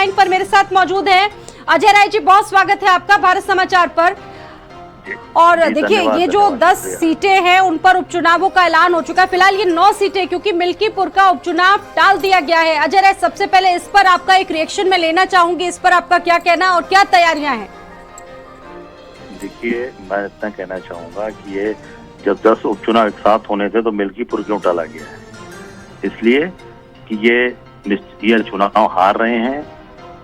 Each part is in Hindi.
लाइन पर मेरे साथ मौजूद है अजय राय जी। बहुत स्वागत है आपका भारत समाचार पर। और देखिए, ये जो 10 सीटें हैं उन पर उपचुनावों का ऐलान हो चुका है। फिलहाल ये 9 सीटें, क्योंकि मिल्कीपुर का उपचुनाव टाल दिया गया है। अजय राय, सबसे पहले इस पर आपका एक रिएक्शन मैं लेना चाहूंगी। इस पर आपका क्या कहना और क्या तैयारियां हैं? देखिए, मैं इतना कहना चाहूंगा कि ये जब 10 उपचुनाव एक साथ होने थे तो मिल्कीपुर क्यों टाला गया है? इसलिए कि ये चुनाव हार रहे हैं।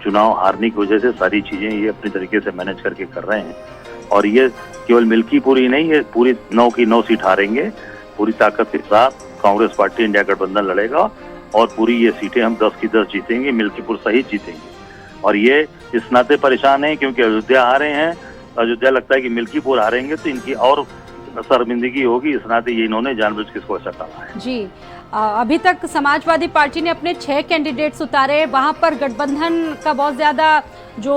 चुनाव हारने की वजह से सारी चीजें ये अपनी तरीके से मैनेज करके कर रहे हैं और ये केवल मिल्कीपुर ही नहीं, ये पूरी 9 की 9 सीट हारेंगे। पूरी ताकत के साथ कांग्रेस पार्टी इंडिया गठबंधन लड़ेगा और पूरी ये सीटें हम 10 की 10 जीतेंगे, मिल्कीपुर सहित जीतेंगे। और ये इस नाते परेशान है क्योंकि अयोध्या हारे हैं। अयोध्या लगता है कि मिल्कीपुर हारेंगे तो इनकी और शर्मिंदगी होगी, इस नाते ये इन्होंने जानबूझ के इसको ऐसा कहा है। जी, अभी तक समाजवादी पार्टी ने अपने 6 कैंडिडेट्स उतारे, वहां पर गठबंधन का बहुत ज्यादा जो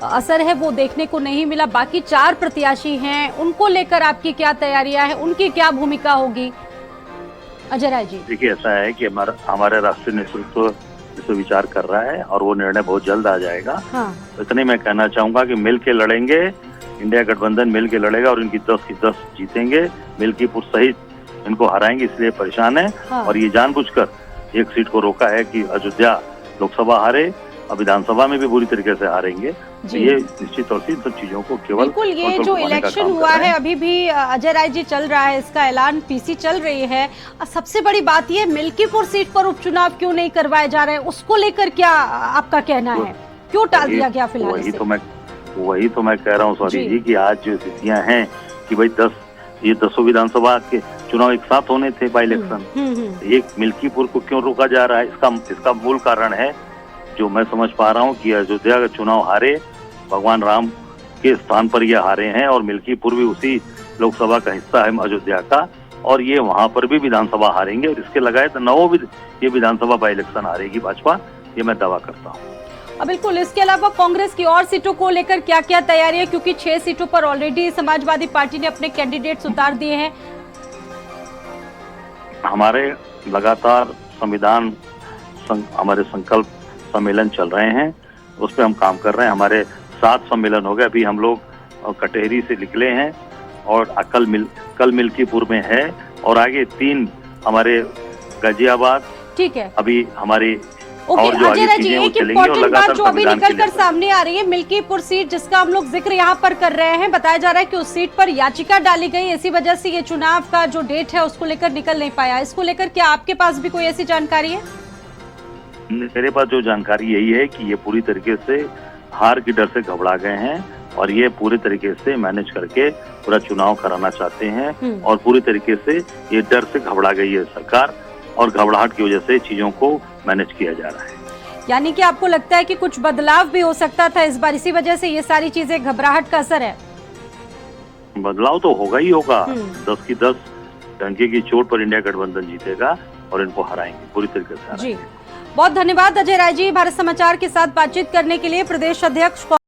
असर है वो देखने को नहीं मिला। बाकी 4 प्रत्याशी हैं, उनको लेकर आपकी क्या तैयारियां हैं, उनकी क्या भूमिका होगी? अजय राय जी, देखिए, ऐसा है कि हमारे राष्ट्रीय नेतृत्व इस पर विचार कर रहा है और वो निर्णय बहुत जल्द आ जाएगा। हाँ। तो इतने मैं कहना चाहूंगा कि मिल के लड़ेंगे, इंडिया गठबंधन मिल के लड़ेगा और इनकी 10 की 10 जीतेंगे, मिल्कीपुर सहित इनको हराएंगे, इसलिए परेशान है। हाँ। और ये जानबूझकर एक सीट को रोका है कि अयोध्या लोकसभा हारे और विधानसभा में भी बुरी तरीके से हारेंगे। तो ये निश्चित तौर से इन सब चीजों को केवल बिल्कुल, ये जो इलेक्शन हुआ है अभी भी अजय राय जी चल रहा है, इसका ऐलान पीसी चल रही है। सबसे बड़ी बात ये, मिल्कीपुर सीट पर उपचुनाव क्यों नहीं करवाए जा रहे हैं, उसको लेकर क्या आपका कहना है? क्यों टाल दिया गया फिलहाल? वही तो मैं कह रहा हूँ सॉरी जी कि आज जो स्थितियां हैं कि भाई 10 विधानसभा के चुनाव एक साथ होने थे बाई इलेक्शन, एक मिल्कीपुर को क्यों रोका जा रहा है? इसका मूल कारण है जो मैं समझ पा रहा हूँ कि अयोध्या का चुनाव हारे, भगवान राम के स्थान पर ये हारे हैं और मिल्कीपुर भी उसी लोकसभा का हिस्सा है अयोध्या का, और ये वहां पर भी विधानसभा हारेंगे और इसके लगाए तो 9 ये विधानसभा बाई इलेक्शन हारेगी भाजपा, ये मैं दावा करता हूँ। बिल्कुल। इसके अलावा कांग्रेस की और सीटों को लेकर क्या क्या तैयारी है, क्योंकि 6 सीटों पर ऑलरेडी समाजवादी पार्टी ने अपने कैंडिडेट्स उतार दिए हैं? हमारे लगातार हमारे संकल्प सम्मेलन चल रहे हैं, उस पर हम काम कर रहे हैं। हमारे 7 सम्मेलन हो गए, अभी हम लोग कटेहरी से निकले हैं और कल मिल्कीपुर में है और आगे 3 हमारे गाजियाबाद। ठीक है, अभी हमारी और जो अजय राय जी, एक इम्पोर्टेंट बात जो अभी निकल कर सामने आ रही है, मिल्कीपुर सीट जिसका हम लोग जिक्र यहाँ पर कर रहे हैं, बताया जा रहा है कि उस सीट पर याचिका डाली गई, इसी वजह से ये चुनाव का जो डेट है उसको लेकर निकल नहीं पाया। इसको लेकर क्या आपके पास भी कोई ऐसी जानकारी है? मेरे पास जो जानकारी यही है कि ये पूरी तरीके से हार के डर से घबरा गए हैं और ये पूरी तरीके से मैनेज करके पूरा चुनाव कराना चाहते हैं और पूरी तरीके से ये डर से घबरा गई है सरकार और घबराहट की वजह से चीजों को मैनेज किया जा रहा है। यानी कि आपको लगता है कि कुछ बदलाव भी हो सकता था इस बार, इसी वजह से ये सारी चीजें, घबराहट का असर है? बदलाव तो होगा ही होगा। 10 की 10 डंके की चोट पर इंडिया गठबंधन जीतेगा और इनको हराएंगे, पूरी तरीके से हराएंगे। जी, बहुत धन्यवाद अजय राय जी, भारत समाचार के साथ बातचीत करने के लिए। प्रदेश अध्यक्ष